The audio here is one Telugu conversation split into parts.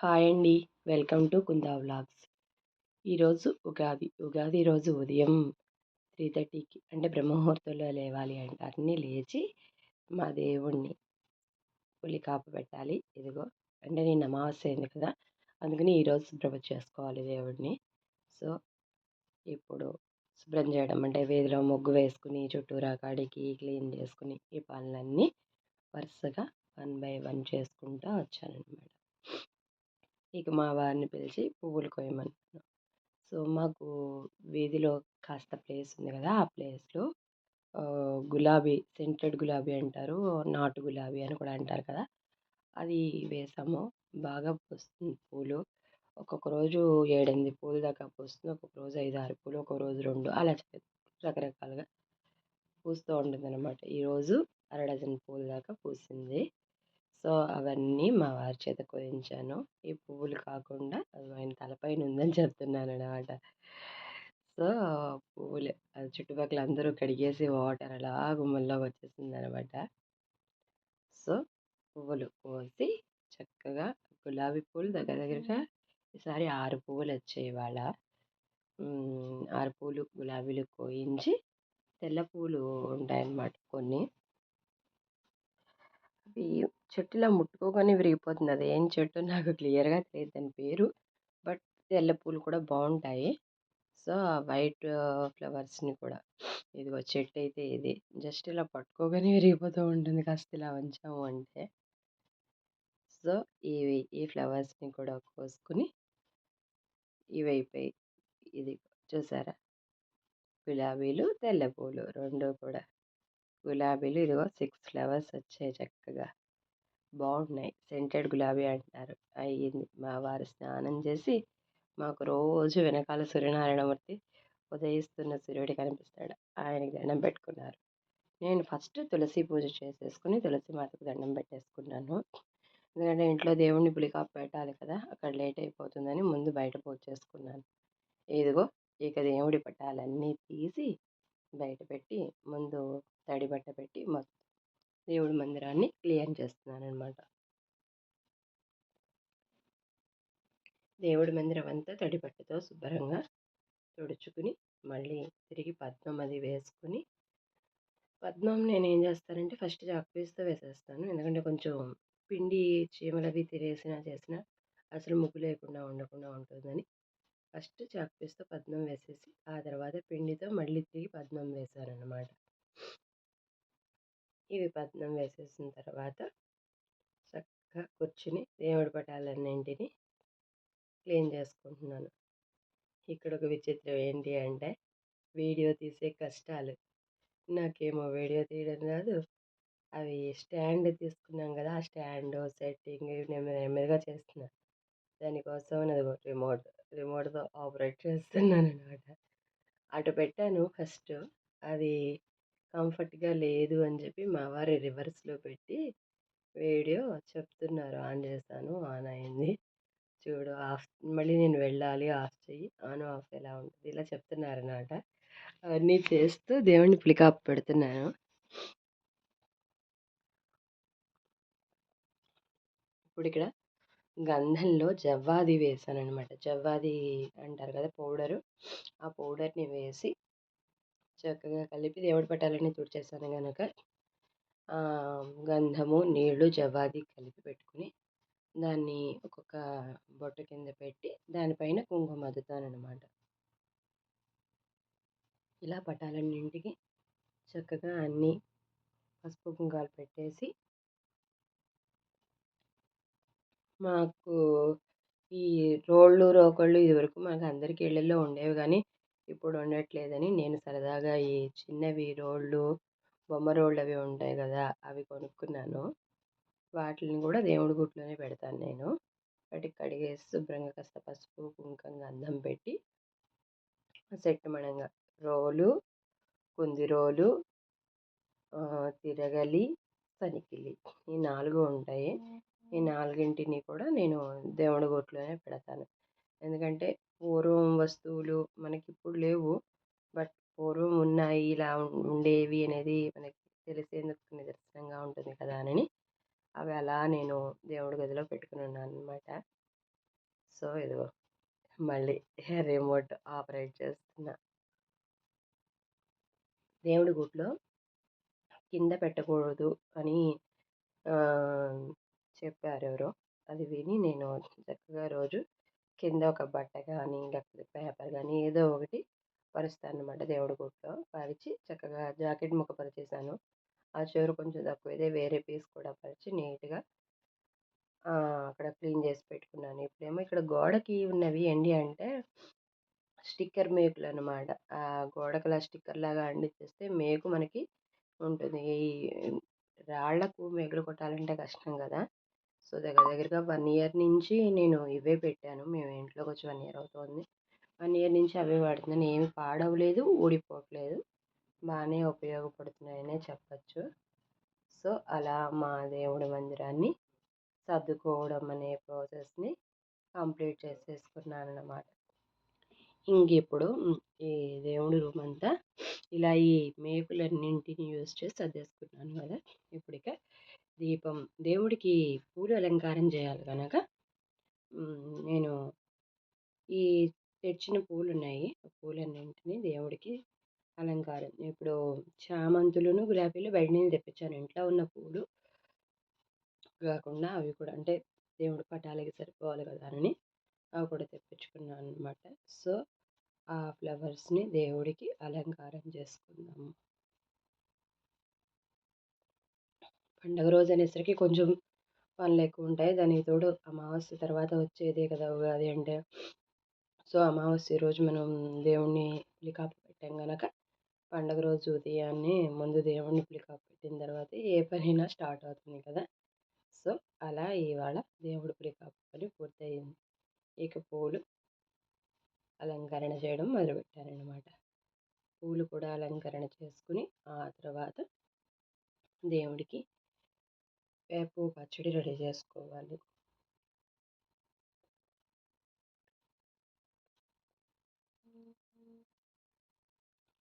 హాయ్ అండి. Welcome to Kunda vlogs. ఈరోజు ఉగాది రోజు ఉదయం 3:30కి అంటే బ్రహ్మముహూర్తంలో లేవాలి అంటారు. లేచి మా దేవుడిని కాపు పెట్టాలి. ఇదిగో అంటే నేను అమావాస్య అయింది కదా, అందుకని ఈరోజు శుభ్రం చేసుకోవాలి దేవుడిని. సో ఇప్పుడు శుభ్రం చేయడం అంటే వీధిలో ముగ్గు వేసుకుని చుట్టూరా కాడికి క్లీన్ చేసుకుని ఈ పనులన్నీ వరుసగా 1 బై 1 చేసుకుంటూ వచ్చానన్నమాట. ఇక మా వారిని పిలిచి పువ్వులు కోయమన్నాను. సో మాకు వీధిలో కాస్త ప్లేస్ ఉంది కదా, ఆ ప్లేస్లో గులాబీ, సెంటెడ్ గులాబీ అంటారు, నాటు గులాబీ అని కూడా అంటారు కదా, అది వేసాము. బాగా వస్తుంది పూలు. ఒక్కొక్క రోజు 7-8 పూలు దాకా పూస్తుంది, ఒక్కొక్క రోజు 5-6 పూలు, ఒక్కొక్క రోజు 2 అలా రకరకాలుగా పూస్తూ ఉంటుంది అనమాట. ఈరోజు 1/2 డజన్ పూలు దాకా పూసింది. సో అవన్నీ మా వారి చేత కోయించాను. ఈ పువ్వులు కాకుండా అది ఆయన తలపైన ఉందని చెప్తున్నాను అనమాట. సో పువ్వులు అది చుట్టుపక్కల అందరూ కడిగేసి వాటర్ అలా గుమ్మల్లోకి వచ్చేసింది అనమాట. సో పువ్వులు కోసి చక్కగా గులాబీ పూలు దగ్గర దగ్గరగా ఈసారి 6 పువ్వులు వచ్చాయి ఇవాళ. 6 పూలు గులాబీలు కోయించి, తెల్ల పూలు ఉంటాయన్నమాట కొన్ని. అవి చెట్టులా ముట్టుకోగానే విరిగిపోతుంది. అది ఏం చెట్టు నాకు క్లియర్గా తెలియదు దాని పేరు, బట్ తెల్ల పూలు కూడా బాగుంటాయి. సో ఆ వైట్ ఫ్లవర్స్ని కూడా ఇదిగో చెట్టు అయితే ఇది జస్ట్ ఇలా పట్టుకోగానే విరిగిపోతూ ఉంటుంది కాస్త ఇలా ఉంచాము అంటే. సో ఈ ఫ్లవర్స్ని కూడా కోసుకుని ఇవైపోయి ఇది చూసారా, గులాబీలు తెల్ల పూలు 2 కూడా. గులాబీలు ఇదిగో 6 ఫ్లవర్స్ వచ్చాయి చక్కగా, బాగున్నాయి. సెంటెడ్ గులాబీ అంటారు. అయ్యింది మా వారు స్నానం చేసి, మాకు రోజు వెనకాల సూర్యనారాయణమూర్తి ఉదయిస్తున్న సూర్యుడు కనిపిస్తాడు, ఆయనకి దండం పెట్టుకున్నారు. నేను ఫస్ట్ తులసి పూజ చేసేసుకుని తులసి మాతకు దండం పెట్టేసుకున్నాను. ఎందుకంటే ఇంట్లో దేవుణ్ణి పులికాపు పెట్టాలి కదా, అక్కడ లేట్ అయిపోతుందని ముందు బయట పూజ చేసుకున్నాను. ఇదిగో ఇక దేవుడి పటాలన్నీ తీసి బయట పెట్టి ముందు తడి బట్ట పెట్టి మొత్తం దేవుడి మందిరాన్ని క్లీన్ చేస్తున్నాను అనమాట. దేవుడి మందిరం అంతా తడి బట్టతో శుభ్రంగా తుడుచుకుని మళ్ళీ తిరిగి పద్మం అది వేసుకుని, పద్మం నేను ఏం చేస్తానంటే ఫస్ట్ చాక్పీస్తో వేసేస్తాను. ఎందుకంటే కొంచెం పిండి చీమలు అవి చేసిన అసలు ముగ్గు లేకుండా ఉండకుండా ఉంటుందని ఫస్ట్ చాక్పీస్తో పద్మం వేసేసి ఆ తర్వాత పిండితో మళ్ళీ తిరిగి పద్మం వేశానన్నమాట. ఇవి పద్మం వేసేసిన తర్వాత చక్కగా కూర్చుని దేవుడి పటాలన్నింటినీ క్లీన్ చేసుకుంటున్నాను. ఇక్కడ ఒక విచిత్రం ఏంటి అంటే వీడియో తీసే కష్టాలు. నాకేమో వీడియో తీయడం రాదు. అవి స్టాండ్ తీసుకున్నాం కదా, ఆ స్టాండ్ సెట్టింగ్ నెమ్మది నెమ్మదిగా చేస్తున్నాను. దానికోసం అది రిమోట్తో ఆపరేట్ చేస్తున్నాను అనమాట. అటు పెట్టాను ఫస్ట్, అది కంఫర్ట్గా లేదు అని చెప్పి మా వారి రివర్స్లో పెట్టి వీడియో చెప్తున్నారు. ఆన్ చేశాను, ఆన్ అయింది. చూడు ఆఫ్, మళ్ళీ నేను వెళ్ళాలి, ఆఫ్ చెయ్యి, ఆన్ ఆఫ్ ఎలా ఉంటుంది ఇలా చెప్తున్నారనమాట. అవన్నీ చేస్తూ దేవుడిని పులికాపు పెడుతున్నాను. ఇప్పుడు ఇక్కడ గంధంలో జవ్వాది వేసాననమాట. జవ్వాది అంటారు కదా పౌడరు, ఆ పౌడర్ని వేసి చక్కగా కలిపి దేవుడి పటాలన్నీ తుడిచేసాను కనుక గంధము, నీళ్లు, జవ్వాది కలిపి పెట్టుకుని దాన్ని ఒక్కొక్క బొట్ట కింద పెట్టి దానిపైన కుంకుమ అద్దుతానమాట. ఇలా పటాలన్నింటికి చక్కగా అన్నీ పసుపు కుంకాలు పెట్టేసి, మాకు ఈ రోళ్ళు రోకళ్ళు ఇదివరకు మాకు అందరికీ ఇళ్ళల్లో ఉండేవి కానీ ఇప్పుడు ఉండట్లేదని నేను సరదాగా ఈ చిన్నవి రోళ్ళు, బొమ్మ రోళ్ళు అవి ఉంటాయి కదా, అవి కొనుక్కున్నాను. వాటిని కూడా దేవుడి గుట్లోనే పెడతాను నేను. వాటికి కడిగేసి శుభ్రంగా కాస్త పసుపు కుంకుమ గంధం పెట్టి సెట్ మణంగా రోలు, కుంది రోలు, తిరగలి, సనికిలి ఈ 4 ఉంటాయి. ఈ 4ంటిని కూడా నేను దేవుడి గుట్లోనే పెడతాను. ఎందుకంటే పూర్వం వస్తువులు మనకి ఇప్పుడు లేవు, బట్ పూర్వం ఉన్నాయి, ఇలా ఉండేవి అనేది మనకి తెలిసేందుకు నిదర్శనంగా ఉంటుంది కదా అని అవి అలా నేను దేవుడి గదిలో పెట్టుకుని ఉన్నాను అనమాట. సో ఇదిగో మళ్ళీ రిమోట్ ఆపరేట్ చేస్తున్నా. దేవుడి గుడిలో కింద పెట్టకూడదు అని చెప్పారు ఎవరో. అది విని నేను చక్కగా రోజు కింద ఒక బట్ట కానీ లేకపోతే పేపర్ కానీ ఏదో ఒకటి పరుస్తానమాట దేవుడి గుడిలో. పరిచి చక్కగా జాకెట్ ముక్క పరిచేసాను. ఆ చివర కొంచెం తక్కువైతే వేరే పీస్ కూడా పరిచి నీట్‌గా అక్కడ క్లీన్ చేసి పెట్టుకున్నాను. ఇప్పుడేమో ఇక్కడ గోడకి ఉన్నవి ఏంటి అంటే స్టిక్కర్ మేకులనమాట. గోడకలా స్టిక్కర్‌లాగా అంటించేస్తే మేకు మనకి ఉంటుంది. ఈ రాళ్ళకు మేకులు కొట్టాలంటే కష్టం గదా! సో, దగ్గర దగ్గరగా 1 ఇయర్ నుంచి నేను ఇవే పెట్టాను. మేము ఇంట్లోకొచ్చి 1 ఇయర్ అవుతోంది. 1 ఇయర్ నుంచి అవే వాడుతున్నాను. ఏమి పాడవలేదు, ఊడిపోవట్లేదు. బానే ఉపయోగపడుతున్నాయనే చెప్పచ్చు. సో, అలా మా దేవుడి మందిరాన్ని సర్దుకోవడం అనే ప్రాసెస్‌ని కంప్లీట్ చేసేసుకున్నానన్నమాట. ఇంకిప్పుడు ఈ దేవుడి రూమంతా ఇలా ఈ మేకులన్నింటిని యూజ్ చేసి సర్దేసుకున్నాను కదా! ఇప్పుడిక దీపం దేవుడికి పూలు అలంకారం చేయాలి గనక నేను ఈ తెచ్చిన పూలున్నాయి. ఆ పూలన్నింటిని దేవుడికి అలంకారం ఇప్పుడు చామంతులును, గులాబీలు బయట నుంచి తెప్పించాను. ఇంట్లో ఉన్న పూలు కాకుండా అవి కూడా అంటే దేవుడి పటాలకి సరిపోవాలి కదా అని అవి కూడా తెప్పించుకున్నాను అనమాట. సో, ఆ ఫ్లవర్స్‌ని దేవుడికి అలంకారం చేసుకుందాము. పండగ రోజు అనేసరికి కొంచెం పనులెక్కువుంటాయి. దానికి తోడు అమావాస్య తర్వాత వచ్చేదే కదా ఉగాది అంటే. సో, అమావాస్య రోజు మనం దేవుడిని పులికాపు పెట్టాం గనక పండగ రోజు ఉదయాన్నే ముందు దేవుడిని పులికాపు పెట్టిన తర్వాతే ఏ పనైనా స్టార్ట్ అవుతుంది కదా! సో, అలా ఇవాళ దేవుడి పులికాపు పని పూర్తయింది. ఇక పూలు అలంకరణ చేయడం మొదలుపెట్టాననమాట. పూలు కూడా అలంకరణ చేసుకుని ఆ తర్వాత దేవుడికి వేపు పచ్చడి రెడీ చేసుకోవాలి.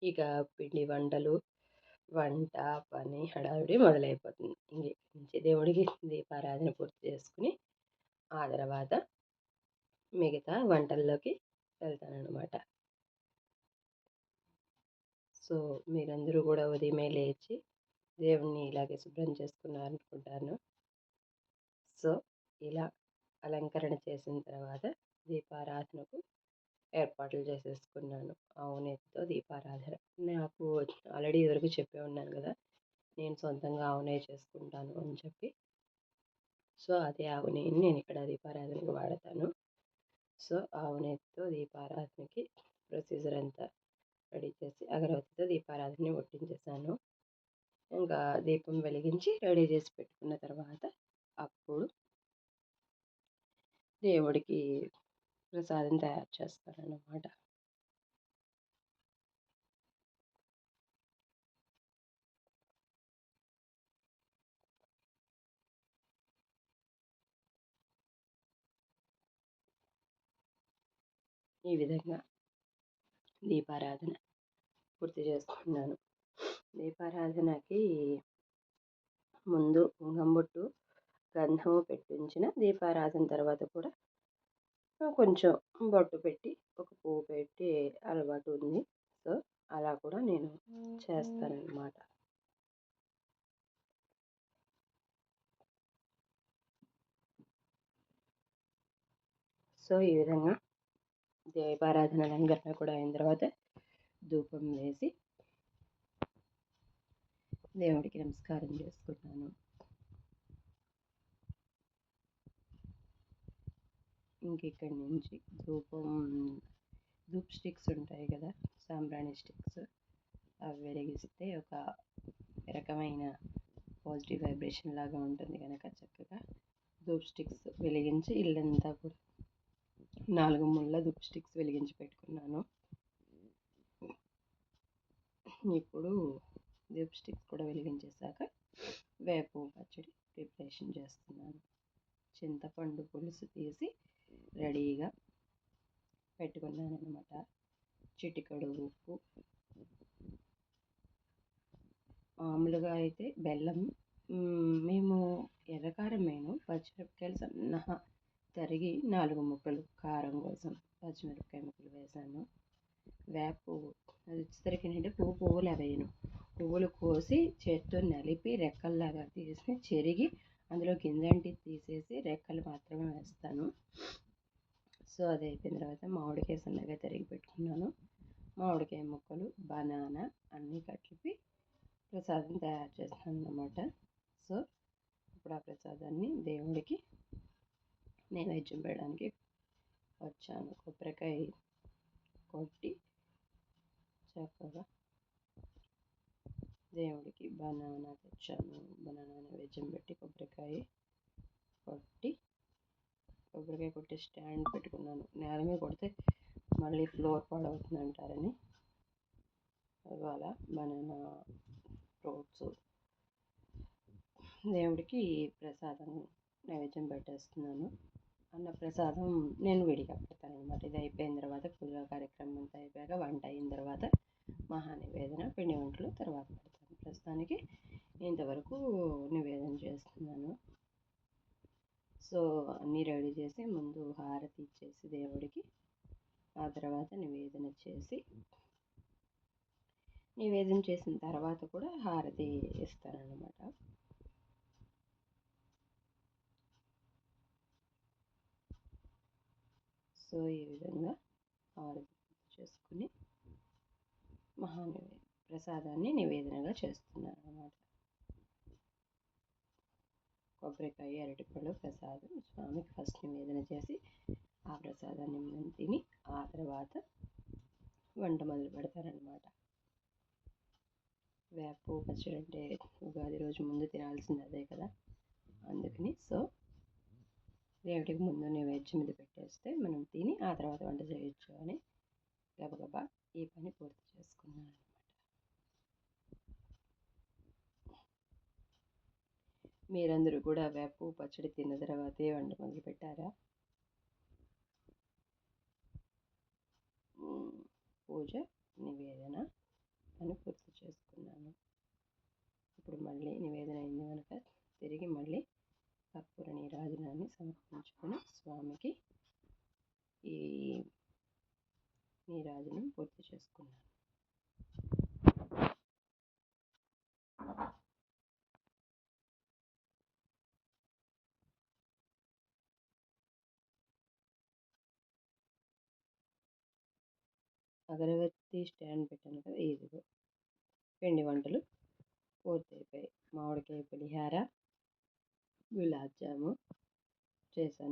ఇక పిండి వంటలు, వంట పని హడావిడి మొదలైపోతుంది. ఇక్కడి నుంచి దేవుడికి దీపారాధన పూర్తి చేసుకుని ఆ తర్వాత మిగతా వంటల్లోకి వెళ్తాననమాట. సో, మీరందరూ కూడా ఉదయమే లేచి దేవుడిని ఇలాగే శుభ్రం చేసుకున్నారనుకుంటాను. సో, ఇలా అలంకరణ చేసిన తర్వాత దీపారాధనకు ఏర్పాట్లు చేసేసుకున్నాను. ఆవు నెయ్యితో దీపారాధన. నాకు ఆల్రెడీ ఇదివరకు చెప్పే ఉన్నాను గదా! నేను సొంతంగా ఆవు నెయ్యి చేసుకుంటాను అని చెప్పి. సో, అదే ఆవు నెయ్యిని నేనిక్కడ దీపారాధనకి వాడతాను. సో, ఆవు నెయ్యితో దీపారాధనకి ప్రొసీజర్ అంతా రెడీ చేసి అగరబత్తితో దీపారాధనని ముట్టించేసాను. ఇంకా దీపం వెలిగించి రెడీ చేసి పెట్టుకున్న తర్వాత అప్పుడు దేవుడికి ప్రసాదం తయారు చేస్తానన్నమాట. ఈ విధంగా దీపారాధన పూర్తి చేసుకున్నాను. దీపారాధనకి ముందు కుంకుమ గంధము పెట్టించిన దీపారాధన తర్వాత కూడా కొంచెం బొట్టు పెట్టి ఒక పువ్వు పెట్టి అలవాటు ఉంది. సో, అలా కూడా నేను చేస్తానన్నమాట. సో, ఈ విధంగా దీపారాధన అలంకరణ కూడా అయిన తర్వాత ధూపం వేసి దేవుడికి నమస్కారం చేసుకున్నాను. ఇక్కడి నుంచి ధూప్ స్టిక్స్ ఉంటాయి కదా, సాంబ్రాణి స్టిక్స్ అవి వెలిగిస్తే ఒక రకమైన పాజిటివ్ వైబ్రేషన్ లాగా ఉంటుంది కనుక చక్కగా ధూప్ స్టిక్స్ వెలిగించి ఇల్లంతా కూడా 4 ముళ్ళ ధూప్ స్టిక్స్ వెలిగించి పెట్టుకున్నాను. ఇప్పుడు ధూప్ స్టిక్స్ కూడా వెలిగించేసాక వేపు పచ్చడి ప్రిపరేషన్ చేస్తున్నాను. చింతపండు పులుసు తీసి రెడీగా పెట్టుకున్నాను అనమాట. చిటికెడు ఉప్పు, మామూలుగా అయితే బెల్లం, మేము ఎర్రకారం వేయను, పచ్చిమిరపకాయలు సన్నగా తరిగి 4 ముక్కలు కారం కోసం పచ్చిమిరపకాయ ముక్కలు వేసాను. వేప పువ్వు అది వచ్చేసరికి ఏంటంటే పువ్వులు వేయను. పువ్వులు కోసి చేత్తో నలిపి రెక్కల్లాగా తీసి చెరిగి అందులో గింజంటి తీసేసి రెక్కలు మాత్రమే వేస్తాను. సో అది అయిపోయిన తర్వాత మామిడికాయ సన్నగా తరిగి పెట్టుకున్నాను. మామిడికాయ ముక్కలు, బనానా అన్నీ కలిపి ప్రసాదం తయారు చేస్తాను అన్నమాట. సో ఇప్పుడు ఆ ప్రసాదాన్ని దేవుడికి నైవేద్యం పెట్టడానికి వచ్చాను. కొబ్బరికాయ కొట్టి చక్కగా దేవుడికి బనానా తెచ్చాను. బనానా నైవేద్యం పెట్టి కొబ్బరికాయ కొట్టి స్టాండ్ పెట్టుకున్నాను. నేల మీద కొడితే మళ్ళీ ఫ్లోర్ పాడవుతుంది అంటారని ఇవాళ బనానా ఫ్రూట్స్ దేవుడికి ప్రసాదం నైవేద్యం పెట్టేస్తున్నాను. అన్న ప్రసాదం నేను విడిగా పెడతాను అనమాట. ఇది అయిపోయిన తర్వాత పూజా కార్యక్రమం అంతా అయిపోయాక వంట అయిన తర్వాత మహానివేదన పిండి వంటలు తర్వాత పెడతాను. ప్రస్తుతానికి ఇంతవరకు నివేదన చేస్తున్నాను. సో అన్నీ రెడీ చేసి ముందు హారతి ఇచ్చేసి దేవుడికి ఆ తర్వాత నివేదన చేసిన తర్వాత కూడా హారతి ఇస్తానన్నమాట. సో ఈ విధంగా హారతి చేసుకుని ప్రసాదాన్ని నివేదనగా చేస్తున్నాను అన్నమాట. కొబ్బరికాయ, అరటిపళ్ళు ప్రసాదం స్వామికి ఫస్ట్ నివేదన చేసి ఆ ప్రసాదాన్ని మనం తిని ఆ తర్వాత వంట మొదలు పెడతారనమాట. వేప పచ్చడి అంటే ఉగాది రోజు ముందు తినాల్సింది అదే కదా, అందుకని సో దేవుడికి ముందు నైవేద్యం మీద పెట్టేస్తే మనం తిని ఆ తర్వాత వంట చేయొచ్చు అని గబగబా ఈ పని పూర్తి చేసుకున్నాను అనమాట. మీరందరూ కూడా వేప పచ్చడి తిన్న తర్వాతే వంట మొదలు పెట్టారా? పూజ నివేదన అని పూర్తి చేసుకున్నాను. ఇప్పుడు మళ్ళీ నివేదన అయింది కనుక తిరిగి మళ్ళీ కర్పూర నీరాజనాన్ని సమర్పించుకొని స్వామికి ఈ నీరాజనం పూర్తి చేసుకున్నాను. అగరబత్తి స్టాండ్ పెట్టాను కదా, ఇదిగో పిండి వంటలు పూర్తయిపోయాయి. మామిడికాయ పులిహార, గులాబ్ జాము చేశాను.